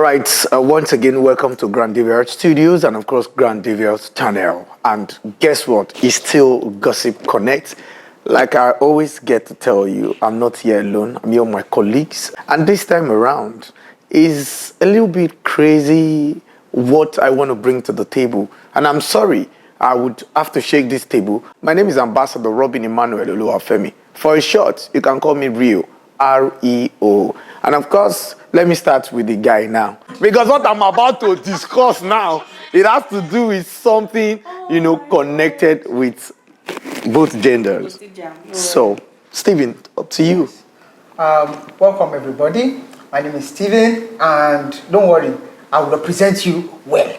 All right, once again, welcome to Grandevia Studios and, of course, Grandevia's channel. And guess what? It's still Gossip Connect. Like I always get to tell you, I'm not here alone. I'm here with my colleagues. And this time around is a little bit crazy what I want to bring to the table. And I'm sorry, I would have to shake this table. My name is Ambassador Robin Emmanuel Oluwafemi. For a short, you can call me Rio. R-E-O. And of course, let me start with the guy now. Because what I'm about to discuss now, it has to do with something, connected with both genders. So, Steven, up to you. Welcome everybody. My name is Steven, and don't worry, I will represent you well,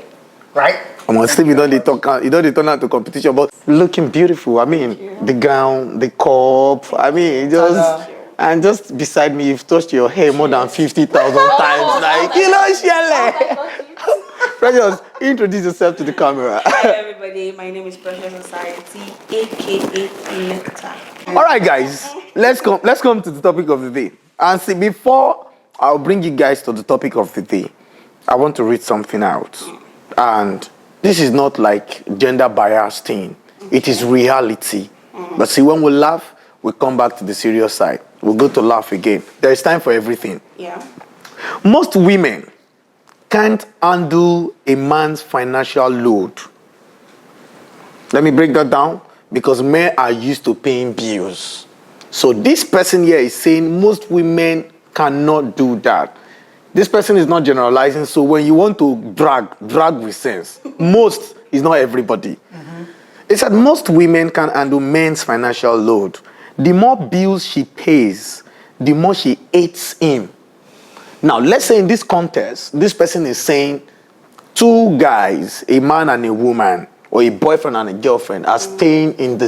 right? Come on, Steven, you don't turn out to competition, but looking beautiful. I mean, the gown, the cup. I mean, just beside me, you've touched your hair more than 50,000 times. Like, Shelley. Precious, introduce yourself to the camera. Hi everybody, my name is Precious Society, aka Nectar. All right, guys, let's come to the topic of the day. And see, before I'll bring you guys to the topic of the day, I want to read something out. And this is not like gender bias thing. It is reality. But see, when we laugh, we come back to the serious side. We'll go to laugh again. There is time for everything. Yeah. Most women can't handle a man's financial load. Let me break that down, because men are used to paying bills. So this person here is saying most women cannot do that. This person is not generalizing, so when you want to drag with sense. Most is not everybody. It said most women can handle men's financial load. The more bills she pays, the more she hates him. Now, let's say in this context, this person is saying two guys, a man and a woman, or a boyfriend and a girlfriend, are staying in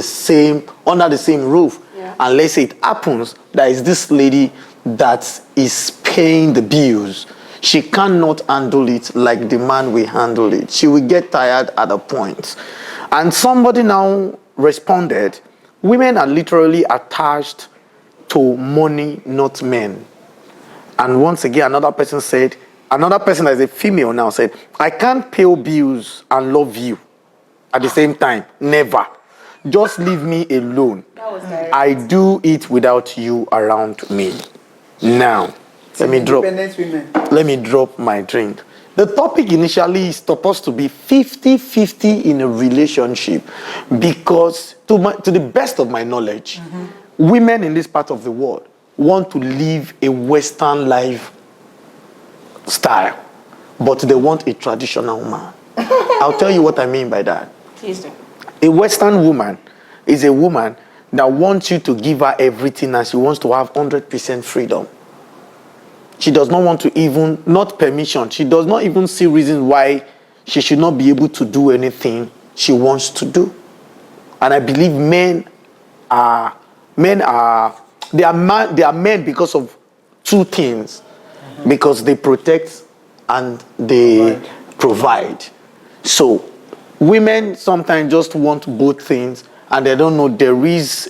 under the same roof. Yeah. And let's say it happens that is this lady that is paying the bills. She cannot handle it like the man will handle it. She will get tired at a point. And somebody now responded, women are literally attached to money, not men. And once again, another person as a female now said, I can't pay bills and love you at the same time. Never. Just leave me alone. I do it without you around me. Now, let me drop my drink. The topic initially is supposed to be 50-50 in a relationship, because to the best of my knowledge, women in this part of the world want to live a Western life style, but they want a traditional man. I'll tell you what I mean by that. Please do. A Western woman is a woman that wants you to give her everything, and she wants to have 100% freedom. She does not want to not permission. She does not even see reasons why she should not be able to do anything she wants to do. And I believe men are men because of two things. Because they protect and they provide. So women sometimes just want both things, and they don't know there is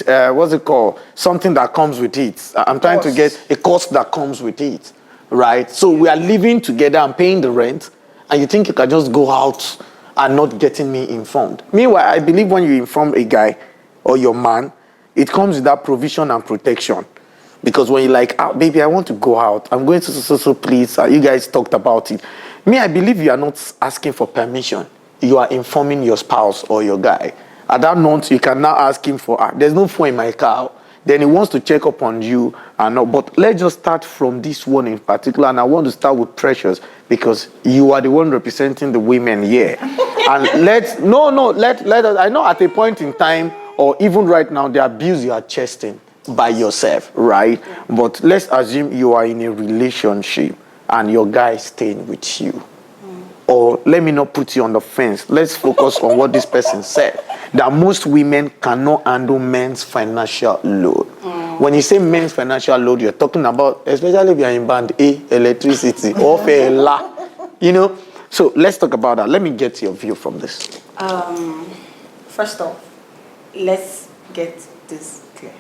what's it called? Something that comes with it. I'm trying to get a cost that comes with it, right? So we are living together and paying the rent, and you think you can just go out and not getting me informed. Meanwhile, I believe when you inform a guy or your man, it comes with that provision and protection. Because when you're like, baby, I want to go out, I'm going to so please, you guys talked about it. Me, I believe you are not asking for permission. You are informing your spouse or your guy. At that note, you can now ask him for, there's no phone in my car. Then he wants to check up on you. But let's just start from this one in particular. And I want to start with Precious, because you are the one representing the women here. And let us, I know at a point in time, or even right now, the abuse you are chasing by yourself, right? Yeah. But let's assume you are in a relationship and your guy is staying with you. Or let me not put you on the fence. Let's focus on what this person said. That most women cannot handle men's financial load. When you say men's financial load, you're talking about, especially if you're in band A, electricity, or fela, So let's talk about that. Let me get your view from this. First off, let's get this clear.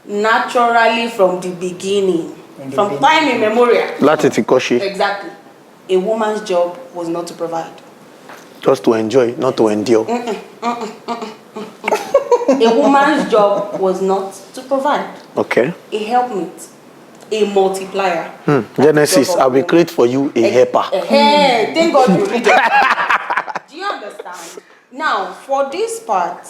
Naturally, from the beginning, From time immemorial. Láti ti kọ́ṣe. Exactly. A woman's job was not to provide. Just to enjoy, not to endure. A woman's job was not to provide. Okay. A helpmate, a multiplier. Genesis, I will create for you a helper. Hey, thank God you read it. Do you understand? Now, for this part,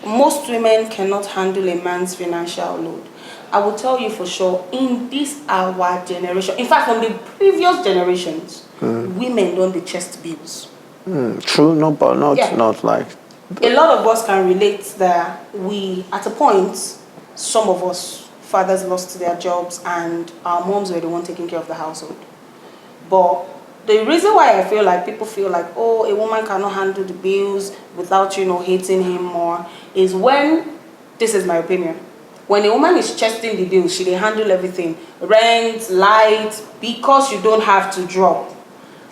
most women cannot handle a man's financial load. I will tell you for sure, in this our generation, in fact, from the previous generations, women don't the chest bills. True, no, but not like. A lot of us can relate that we, at a point, some of us, fathers lost their jobs and our moms were the one taking care of the household. But the reason why I feel like people feel like, oh, a woman cannot handle the bills without, hating him more, is when, this is my opinion, when a woman is chesting the bills, she can handle everything, rent, light, because you don't have to drop.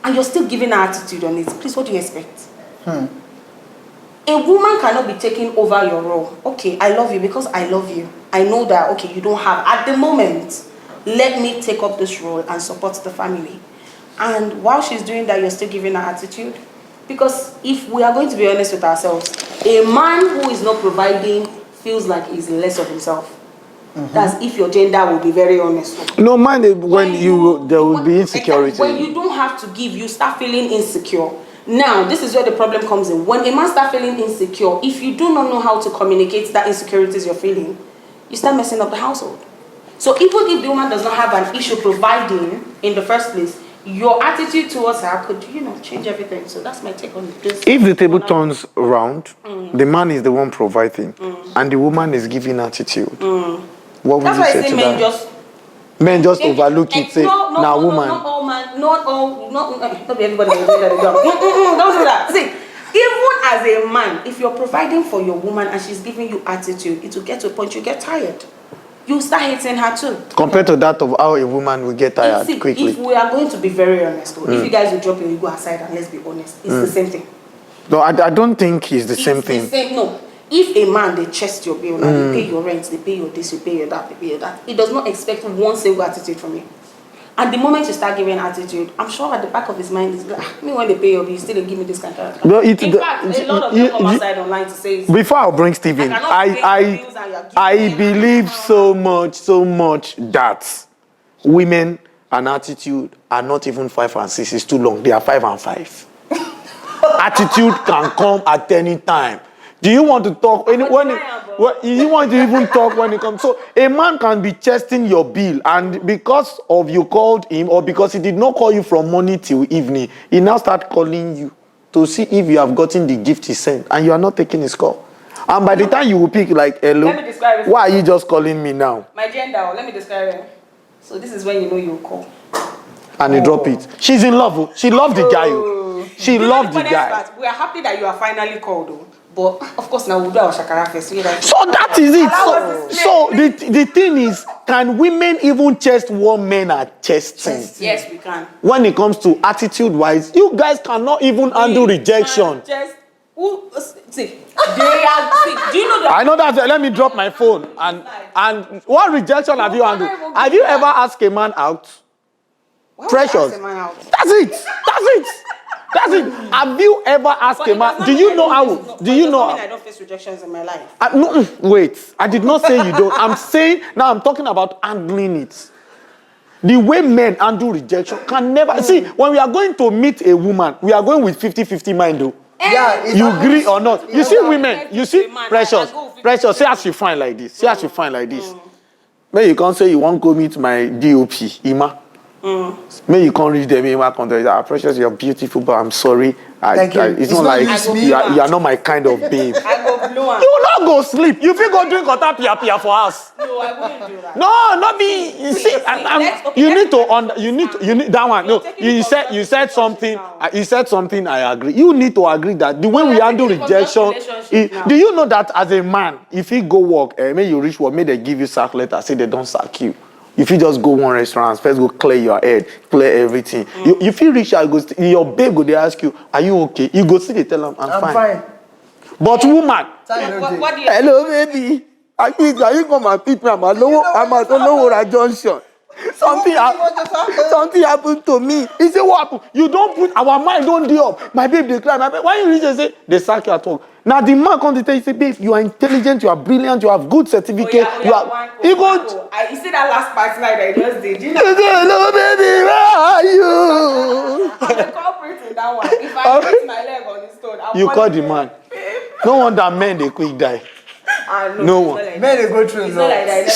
And you're still giving her attitude on it. Please, what do you expect? A woman cannot be taking over your role. Okay, I love you because I love you. I know that, okay, you don't have, at the moment, let me take up this role and support the family. And while she's doing that, you're still giving her attitude. Because if we are going to be honest with ourselves, a man who is not providing feels like he's less of himself. That's if your gender will be very honest. No, man, there will be insecurity. When you don't have to give, you start feeling insecure. Now, this is where the problem comes in. When a man starts feeling insecure, if you do not know how to communicate that insecurities you're feeling, you start messing up the household. So even if the woman does not have an issue providing in the first place, your attitude towards her could, change everything. So that's my take on this. If the table turns around, the man is the one providing, and the woman is giving attitude. What would that's you why say I say to men that? just... Men just overlook it, say, now woman. Not all man, not everybody will do that. Don't do that. See, even as a man, if you're providing for your woman and she's giving you attitude, it will get to a point you get tired. You start hating her too. Compared to that of how a woman will get tired quickly. If we are going to be very honest, though, if you guys will drop your ego aside and let's be honest, it's the same thing. No, I don't think it's the same thing. No. If a man, they chest your bill, now they pay your rent, they pay your this, they pay your that, they pay your that, he does not expect one single attitude from you. And the moment you start giving attitude, I'm sure at the back of his mind is like, me when they pay your bill, you still give me this kind of attitude. In fact, a lot of them come outside online to say... Before I bring Steven, I believe so much that women and attitude are not even 5 and 6. It's too long. They are 5 and 5. Attitude can come at any time. Do you want to talk you want to even talk when it comes? So a man can be chesting your bill, and because of you called him, or because he did not call you from morning till evening, he now start calling you to see if you have gotten the gift he sent, and you are not taking his call. And by the time you will pick like, hello, let me describe it. Why are you just calling me now? My gender, let me describe it. So this is when you know you call. And you drop it. She's in love. She loved the guy. She loved the guy. We are happy that you are finally called, though. But of course now we'll do our shakara first. So that is it. So the thing is, can women even chest what men are chesting? Yes, we can. When it comes to attitude wise, you guys cannot even handle rejection. Do you know that? I know that. Let me drop my phone. And what rejection have you handled? Have you ever asked a man out? Precious. That's it. That's it. Have you ever asked a man? Do you know how? Do you know? I don't face rejections in my life. No, wait. I did not say you don't. I'm saying now. I'm talking about handling it. The way men handle rejection can never see. When we are going to meet a woman, we are going with 50-50 mind, though. Yeah, you agree or not? You see women. You see precious. See how she fine like this. Maybe you can't say you want to go meet my DOP, Ima. Maybe you can't reach them. Ima can't tell you, Precious, you're beautiful, but I'm sorry. It's not like you are not my kind of babe. I go blow her. You will not go sleep. You feel go drink water pia for us. No, I wouldn't do that. No, not me. You see, you need that one. No, you said something. You said something. I agree. You need to agree that the way we handle rejection. Do you know that as a man, if you go work, may you reach work, may they give you sack letter, say they don't sack you. If you just go one restaurant, first go clear your head, clear everything. You feel rich, your babe go they ask you, are you okay? You go see they tell them, I'm fine. But woman, what do you hello baby, are you come and pick me? I'm at Lower Junction. Something happened to me. He said, what happened? You don't put our mind don't dey up. My babe, they cry. My babe. Why you reach and say they sack you at work? Now the man comes to tell you, say, babe, you are intelligent, you are brilliant, you have good certificate. You see that last part like I just did. You know? Hello, baby, where are you? I'm a culprit in that one. If I put my leg on the stone, You call the man. No wonder men they quick die. No one. Like Men they go through not like that.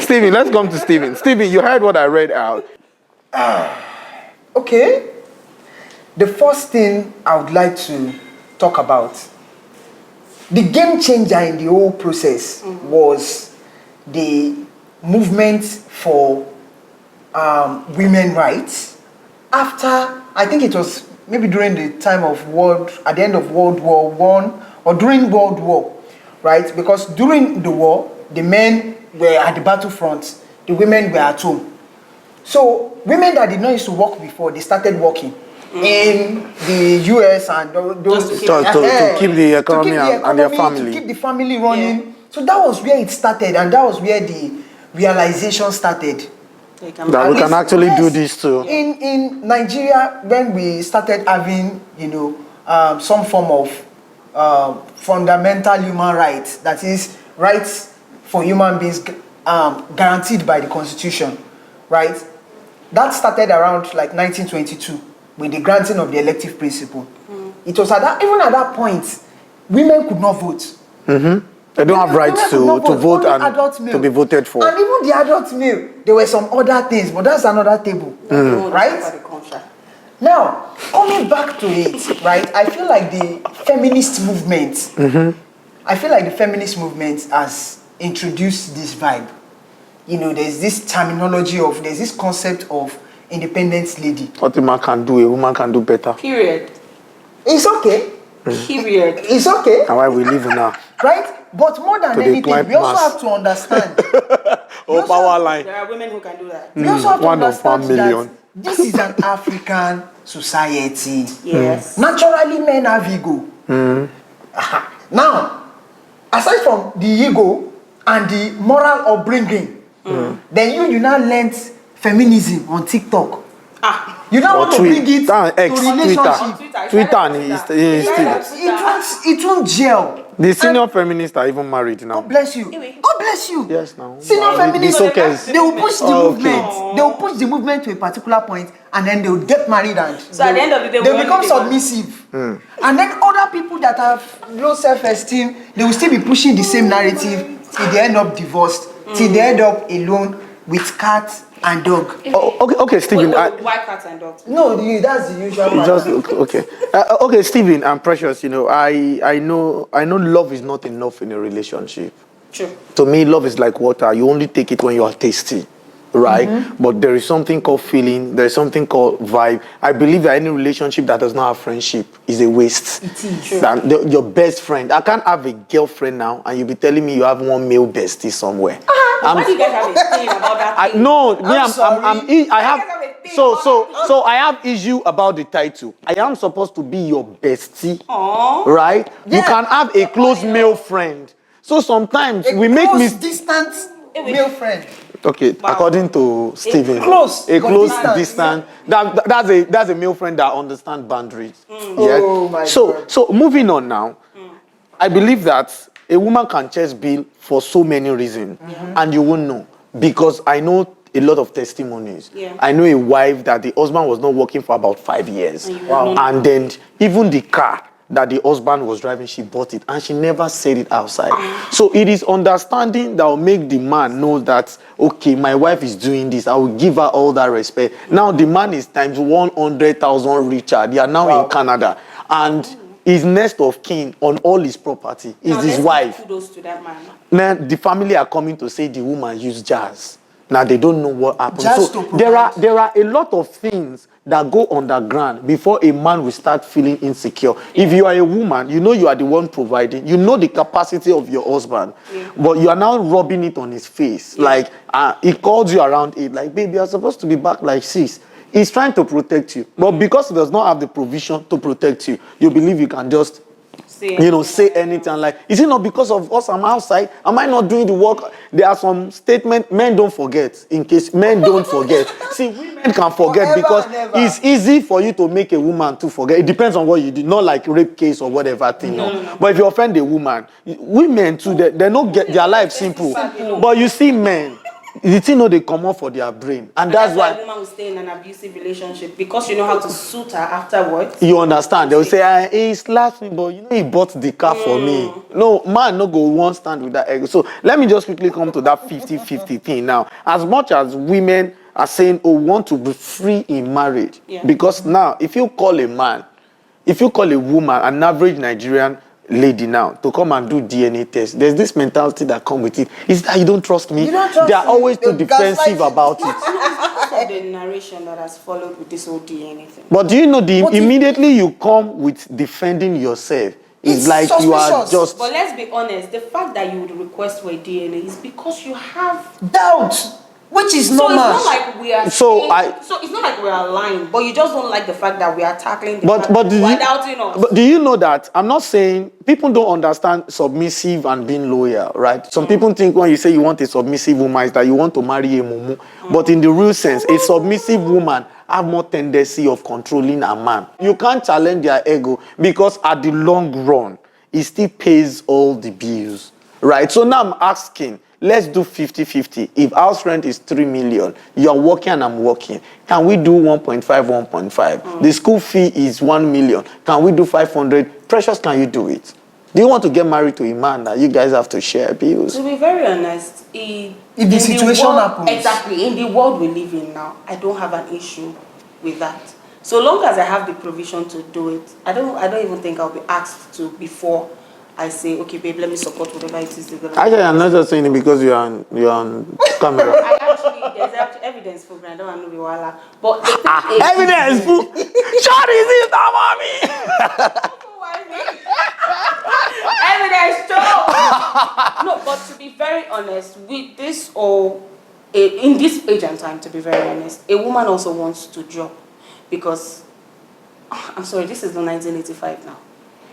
Steven, let's come to Steven. Steven, you heard what I read out. Okay. The first thing I would like to talk about, the game changer in the whole process was the movement for women rights. After, I think it was maybe during the time of at the end of World War I or during World War, right? Because during the war, the men were at the battlefront, the women were at home. So women that did not used to work before, they started working in the US and those to keep the economy and their family. To keep the family running. Yeah. So that was where it started, and that was where the realization started. That we can actually do this too. In Nigeria, when we started having, some form of fundamental human rights, that is, rights for human beings guaranteed by the Constitution, right? That started around like 1922 with the granting of the elective principle. It was even at that point, women could not vote. They don't have rights to vote and to be voted for. And even the adult male, there were some other things, but that's another table, right? Now, coming back to it, right, I feel like the feminist movement, has introduced this vibe. There's this terminology there's this concept of independent lady. What a man can do, a woman can do better. Period. It's okay. Period. It's okay. And why we live now. Right? But more than anything, we also have to understand. Power line. There are women who can do that. We also have to One of 1 million. that this is an African society. Yes. Naturally, men have ego. Now, aside from the ego and the moral upbringing, then you now learnt feminism on TikTok. You don't want to bring it to relationship. Twitter and It won't gel. The senior feminists are even married now. God bless you. God bless you. Yes, now. Senior feminists, they will push the movement. Okay. They will push the movement to a particular point, and then they will get married, and so at the end of the day, they become submissive. And then other people that have low self-esteem, they will still be pushing the same narrative till they end up divorced, till they end up alone with cat and dog. Okay, Steven. Why cats and dogs? No, that's the usual one. Just okay. Okay, Steven and Precious. I know love is not enough in a relationship. True. To me, love is like water. You only take it when you are thirsty, right? But there is something called feeling. There is something called vibe. I believe that any relationship that does not have friendship is a waste. It is. True. Your best friend. I can't have a girlfriend now, and you'll be telling me you have one male bestie somewhere. Why do you guys have a thing about that thing? I have. So I have issue about the title. I am supposed to be your bestie, right? Yeah. You can have a close male friend. So sometimes we make distant male friend. Okay, according to Steven, a close distant. That's a male friend that understands boundaries. Yeah. Oh my God. So moving on now, I believe that a woman can chase bill for so many reasons, and you won't know, because I know a lot of testimonies. Yeah. I know a wife that the husband was not working for about 5 years, and then even the car that the husband was driving, she bought it, and she never said it outside. So it is understanding that will make the man know that, okay, my wife is doing this, I will give her all that respect. Now the man is times 100,000 richer. They are now in Canada, and his next of kin on all his property is his wife. Kudos to that man. Now the family are coming to say the woman used jazz. Now they don't know what happened. Just So there are a lot of things that go underground before a man will start feeling insecure. If you are a woman, you know you are the one providing, you know the capacity of your husband, but you are now rubbing it on his face. Like he calls you around it, like, baby, you're supposed to be back like 6. He's trying to protect you, but because he does not have the provision to protect you, you believe you can just say anything like, is it not because of us I'm outside? Am I not doing the work? There are some statements men don't forget, in case men don't forget. See, women can forget because it's easy for you to make a woman to forget. It depends on what you do, not like rape case or whatever thing. No. But if you offend a woman, women too, they don't get their life simple. But you see men, the thing they come up for their brain, and that's why a woman will stay in an abusive relationship, because you know how to suit her afterwards. You understand? They will say, he slapped me, but he bought the car for me. No, man, no go one stand with that ego. So let me just quickly come to that 50-50 thing now. As much as women are saying, want to be free in marriage, because now, if you call a man, if you call a woman, an average Nigerian lady now, to come and do DNA test, there's this mentality that comes with it. Is that you don't trust me? They are always too defensive about it. Of the narration that has followed with this whole DNA thing. But do you know, immediately you come with defending yourself, it's like suspicious. You are just... But let's be honest, the fact that you would request for a DNA is because you have doubt. Which is normal. So it's not like we are. So it's not like we are lying, but you just don't like the fact that we are tackling the fact that we're doubting us. But do you know that I'm not saying people don't understand submissive and being loyal, right? Some people think when you say you want a submissive woman, is that you want to marry a mumu. But in the real sense, a submissive woman have more tendency of controlling a man. You can't challenge their ego because at the long run, it still pays all the bills, right? So now I'm asking. Let's do 50-50. If house rent is 3 million, you're working and I'm working. Can we do 1.5? The school fee is 1 million. Can we do 500? Precious, can you do it? Do you want to get married to a man that you guys have to share bills? To be very honest, if the situation happens. Exactly. In the world we live in now, I don't have an issue with that. So long as I have the provision to do it, I don't even think I'll be asked to before I say, okay, babe, let me support whatever it is. Actually, I'm not just saying it because you're on camera. There's actually evidence for me. I don't want to be wala. But the thing is, evidence for short is it, mommy? Evidence, too. No, but to be very honest, with this in this age and time, to be very honest, a woman also wants to drop because, I'm sorry, this is the 1985 now.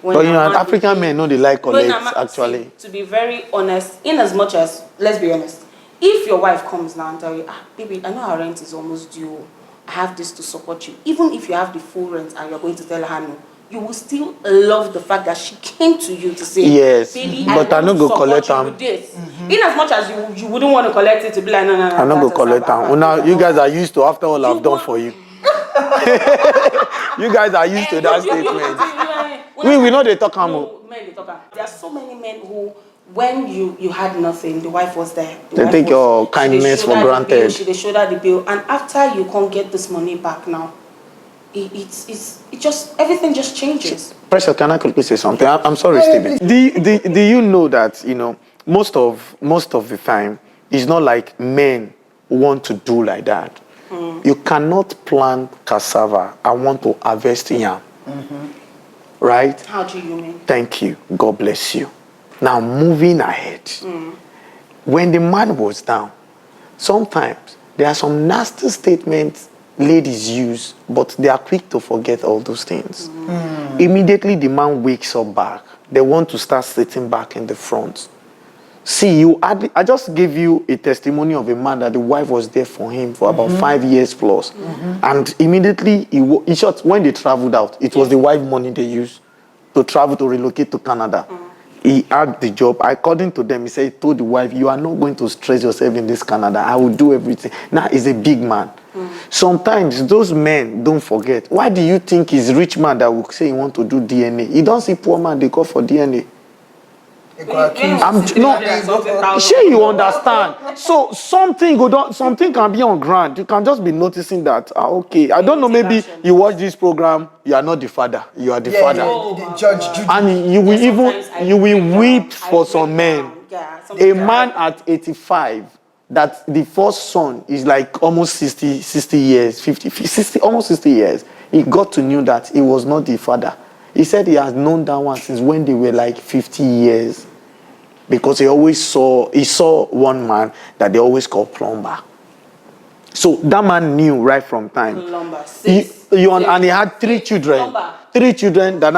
But African men know they like collect, actually. To be very honest, in as much as, let's be honest, if your wife comes now and tell you, baby, I know our rent is almost due, I have this to support you. Even if you have the full rent and you're going to tell her no, you will still love the fact that she came to you to say, yes, baby, but I don't go collect them. In as much as you wouldn't want to collect it, to be like, no. I don't go collect them. Well, now, you guys are used to, after all I've done for you. You guys are used to that statement. We know they talk about. Men they talk. There are so many men who, when you had nothing, the wife was there. They take your kindness for granted. They shoulder the bill, and after you can't get this money back now, it just everything just changes. Precious, can I quickly say something? I'm sorry, Steven. Do you know that most of the time it's not like men want to do like that. You cannot plant cassava and want to harvest yam. Right? How do you mean? Thank you. God bless you. Now, moving ahead. When the man was down, sometimes there are some nasty statements ladies use, but they are quick to forget all those things. Immediately, the man wakes up back. They want to start sitting back in the front. See, I just gave you a testimony of a man that the wife was there for him for about 5 years plus. And immediately, in short, when they traveled out, it was the wife money they used to travel to relocate to Canada. He had the job. According to them, he told the wife, you are not going to stress yourself in this Canada. I will do everything. Now, he's a big man. Sometimes those men don't forget. Why do you think he's a rich man that will say he want to do DNA? He don't see poor man, they go for DNA. Sure, you understand. So something can be on ground. You can just be noticing that. Okay, I don't know. Maybe you watch this program. You are not the father. You are the father. The Judge Judy. And you will weep for some men. A man at 85, that the first son is like almost 60 years, 50, 60, almost 60 years. He got to know that he was not the father. He said he has known that one since when they were like 50 years. Because he saw one man that they always call plumber. So that man knew right from time. Plumber, And he had 3 children. Number. 3 children that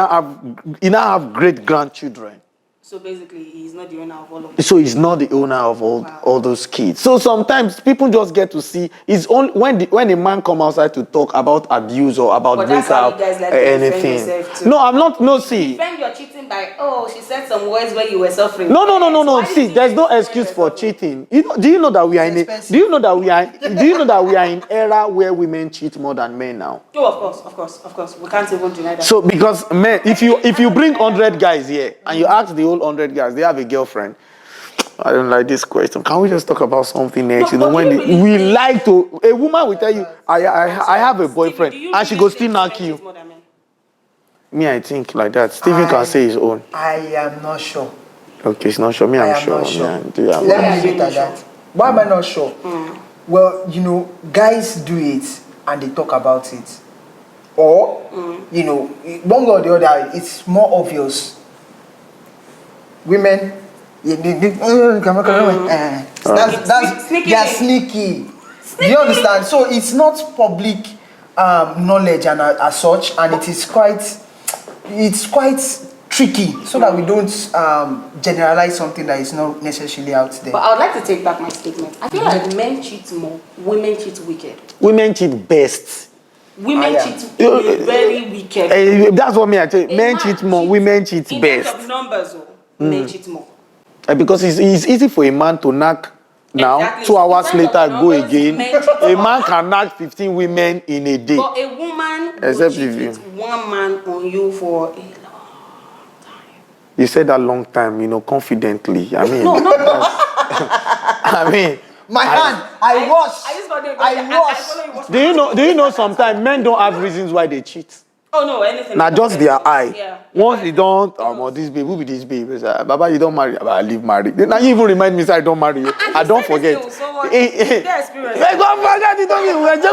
he now have great grandchildren. So basically, he's not the owner of all of them. So he's not the owner of all those kids. So sometimes people just get to see it's only when a man come outside to talk about abuse or about breakup anything. No, I'm not. No, see. Defend your cheating by she said some words where you were suffering. No. See, there's no excuse for cheating. Do you know that we are in an era where women cheat more than men now? Oh, of course. We can't even deny that. So because men, if you bring 100 guys here and you ask the whole 100 guys, they have a girlfriend. I don't like this question. Can we just talk about something else? A woman will tell you, I have a boyfriend, and she goes still knock you. Me, I think like that. Steven can say his own. I am not sure. Okay, it's not sure. Me, I'm sure. Not sure. Yeah, Let me leave it at that. Why am I not sure? Well, guys do it and they talk about it. Or, one way or the other, it's more obvious. Women, they are sneaky. Do you understand? So it's not public knowledge and as such, and it's quite tricky, so that we don't generalize something that is not necessarily out there. But I would like to take back my statement. I feel like men cheat more, women cheat wicked. Women cheat best. Women cheat very wicked. That's what I say. Men cheat more, women cheat in best. In terms of numbers, men cheat more. Because it's easy for a man to knock now, exactly. 2 hours later, go again. A man can knock 15 women in a day. But a woman will cheat with one man on you for a long time. You said that long time, confidently. I mean, no. I mean, I was. Do you know sometimes men don't have reasons why they cheat? Oh no, anything. Now just their eye. Yeah. Once you don't, this babe, who be this babe? Baba, you don't marry. I leave married. Now you even remind me, say I don't marry you. I don't forget. Don't forget it.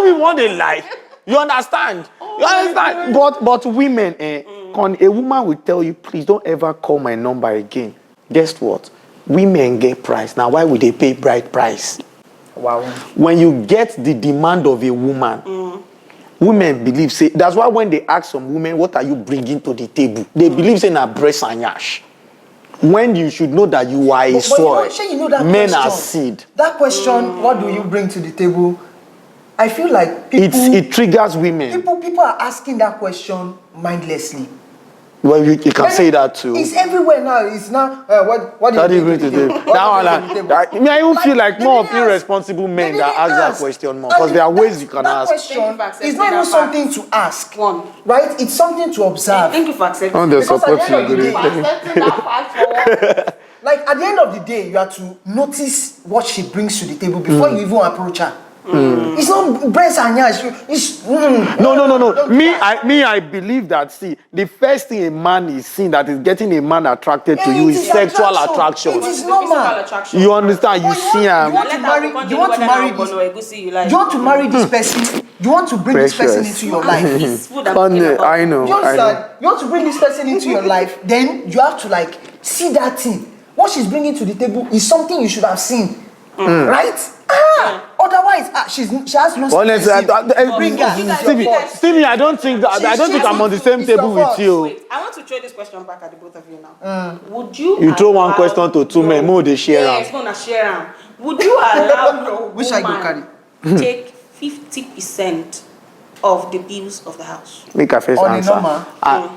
We want a life. You understand? You understand? But women, a woman will tell you, please don't ever call my number again. Guess what? Women get price. Now why would they pay bride price? Wow. When you get the demand of a woman. Women believe, say, that's why when they ask some women, what are you bringing to the table? They believe, say, na breast and yash. When you should know that you are a soil, men are seed. That question, what do you bring to the table? I feel like people... It triggers women. People are asking that question mindlessly. Well, you can say that too. It's everywhere now. It's now, what do you bring to the table? I even feel like more of irresponsible men that ask that question more. Because there are ways you can ask. That question is not even something to ask. Right? It's something to observe. Thank you for accepting. Because at the end of the day, like at the end of the day, you have to notice what she brings to the table before you even approach her. It's not breast and yash. No. I believe that. See, the first thing a man is seeing that is getting a man attracted to you is sexual attraction. It is normal. You understand? You see him. You want to marry this person. You want to bring this person into your life. I know. You understand? You want to bring this person into your life. Then you have to see that thing. What she's bringing to the table is something you should have seen. Right? Otherwise, she has no. Honestly, Stevie, I don't think I'm on the same table with you. Wait, I want to throw this question back at the both of you now. Would you? You throw one question to 2 men, more they share. Yes, gonna share them. Would you allow your woman take 50% of the bills of the house? Make a first answer.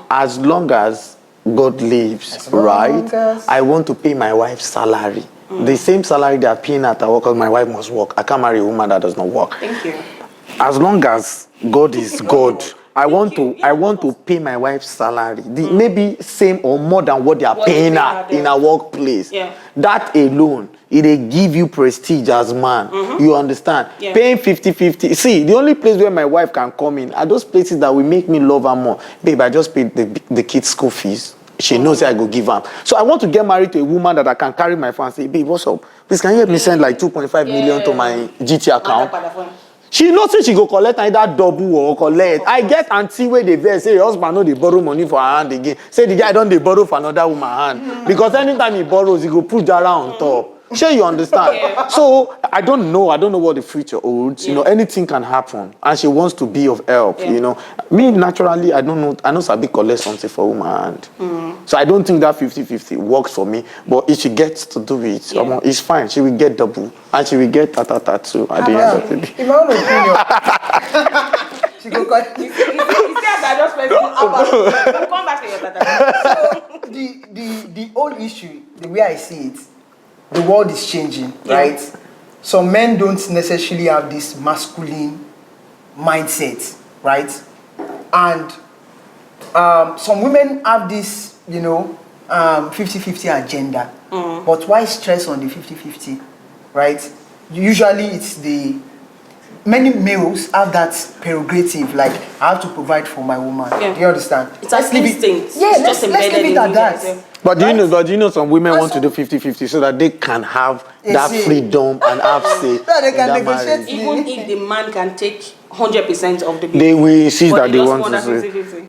As long as God lives, right? I want to pay my wife's salary. The same salary they are paying at work, because my wife must work. I can't marry a woman that does not work. Thank you. As long as God is God, I want to pay my wife's salary. Maybe same or more than what they are paying her in a workplace. Yeah. That alone, it give you prestige as man. You understand? Yeah. Paying 50-50. See, the only place where my wife can come in are those places that will make me love her more. Babe, I just paid the kids' school fees. She knows I go give her. So I want to get married to a woman that I can carry my phone and say, babe, what's up? Please, can you help me send 2.5 million to my GT account? She knows say she go collect either double or collect. I get auntie where they vex, say your husband know they borrow money for her hand again. Say the guy don't they borrow for another woman hand. Because anytime he borrows, he go put Jara on top. Sure, you understand. So I don't know what the future holds. You know, anything can happen, and she wants to be of help. You know, me naturally, I don't know. I know Sabi collect something for woman hand. So I don't think that 50-50 works for me. But if she gets to do it, it's fine. She will get double, and she will get tata too at the end of the day. In my own opinion, she go cut. You see, I just went to we'll come back to your tata. So the whole issue, the way I see it, the world is changing, right? Some men don't necessarily have this masculine mindset, right? And some women have this, 50-50 agenda. But why stress on the 50-50, right? Usually it's many males have that prerogative, like, I have to provide for my woman. Do you understand? It's an instinct. Let's leave it at that. But do you know some women want to do 50-50 so that they can have that freedom and have say. So they can in that negotiate. marriage. Even if the man can take 100% of the bill. They will insist But that they just want to that say. 50-50.